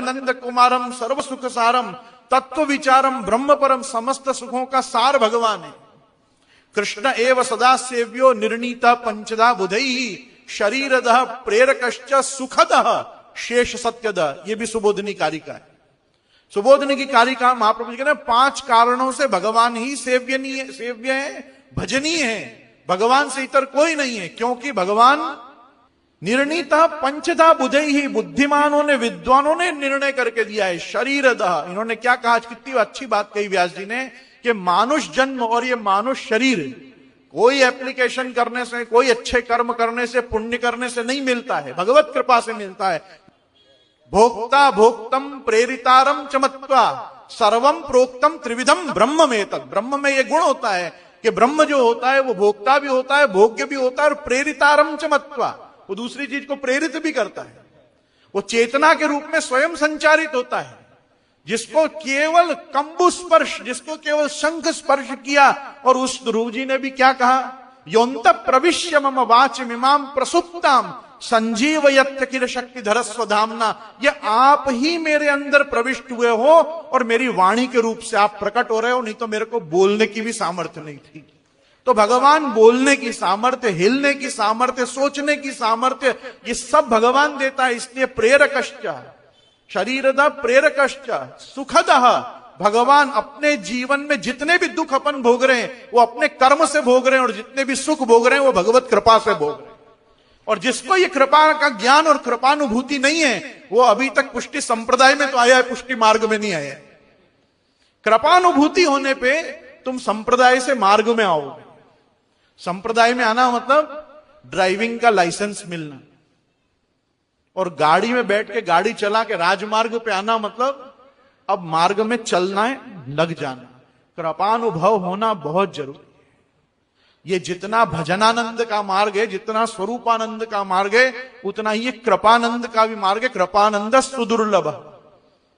नंद कुमारम सर्व सुख सारम तत्व विचारम ब्रह्म परम, समस्त सुखों का सार भगवान है। कृष्ण एव सदा सेव्यो निर्णीता पंचदा बुधई शरीरदः प्रेरकश्च सुखदः शेष सत्यदः। ये भी सुबोधनी कारिका है। सुबोधनी की कारिका महाप्रभु जी कहते हैं 5 कारणों से भगवान ही सेव्य है, भजनीय है। भगवान से इतर कोई नहीं है, क्योंकि भगवान निर्णीता पंचधा बुधई ही, बुद्धिमानों ने विद्वानों ने निर्णय करके दिया है। शरीरदः, इन्होंने क्या कहा, कितनी अच्छी बात कही व्यास जी ने, कि मानुष जन्म और ये मानुष शरीर कोई एप्लीकेशन करने से, कोई अच्छे कर्म करने से, पुण्य करने से नहीं मिलता है, भगवत कृपा से मिलता है। भोक्ता भोक्तम प्रेरितारम चमत्वा सर्वम प्रोक्तम त्रिविधम ब्रह्म में तक। ब्रह्म में यह गुण होता है कि ब्रह्म जो होता है वो भोक्ता भी होता है, भोग्य भी होता है, और प्रेरितारम चमत्वा, वो दूसरी चीज को प्रेरित भी करता है। वो चेतना के रूप में स्वयं संचारित होता है। जिसको केवल कंबु स्पर्श, जिसको केवल शंख स्पर्श किया, और उस ध्रुव जी ने भी क्या कहा, योन्त प्रविश्य मम वाच मिमाम प्रसुप्ताम संजीवयत्य किल शक्ति धरस्व धामना। ये आप ही मेरे अंदर प्रविष्ट हुए हो और मेरी वाणी के रूप से आप प्रकट हो रहे हो, नहीं तो मेरे को बोलने की भी सामर्थ्य नहीं थी। तो भगवान बोलने की सामर्थ्य, हिलने की सामर्थ्य, सोचने की सामर्थ्य, ये सब भगवान देता है। इसलिए प्रेरकश्च शरीरदा प्रेरकश्च सुखदः, भगवान अपने जीवन में जितने भी दुख अपन भोग रहे हैं वो अपने कर्म से भोग रहे हैं, और जितने भी सुख भोग रहे हैं वो भगवत कृपा से भोग रहे हैं। और जिसको ये कृपा का ज्ञान और कृपानुभूति नहीं है वो अभी तक पुष्टि संप्रदाय में तो आया है, पुष्टि मार्ग में नहीं आया है। कृपानुभूति होने पे तुम संप्रदाय से मार्ग में आओगे। संप्रदाय में आना मतलब ड्राइविंग का लाइसेंस मिलना, और गाड़ी में बैठ के गाड़ी चला के राजमार्ग पे आना मतलब अब मार्ग में चलना है, लग जाना। कृपानुभव होना बहुत जरूरी है। ये जितना भजनानंद का मार्ग है, जितना स्वरूपानंद का मार्ग है, उतना ही कृपानंद का भी मार्ग है। कृपानंद सुदुर्लभ,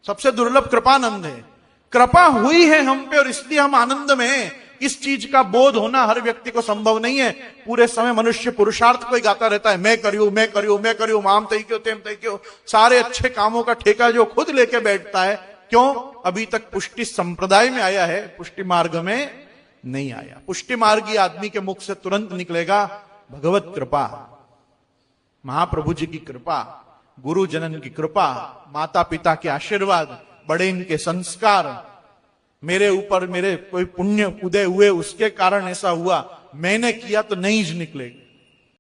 सबसे दुर्लभ कृपानंद है। कृपा हुई है हम पे और इसलिए हम आनंद में हैं। इस चीज का बोध होना हर व्यक्ति को संभव नहीं है। पूरे समय मनुष्य पुरुषार्थ को ही गाता रहता है, मैं करियो मैं करियो मैं करियो, माम तई क्यों तेम तई क्यों। सारे अच्छे कामों का ठेका जो खुद लेके बैठता है, क्यों, अभी तक पुष्टि संप्रदाय में आया है, पुष्टि मार्ग में नहीं आया। पुष्टि मार्गी आदमी के मुख से तुरंत निकलेगा भगवत कृपा, महाप्रभु जी की कृपा, गुरु जनन की कृपा, माता पिता के आशीर्वाद, बड़े इनके संस्कार, मेरे ऊपर मेरे कोई पुण्य उदय हुए उसके कारण ऐसा हुआ, मैंने किया तो नहीं निकलेगा।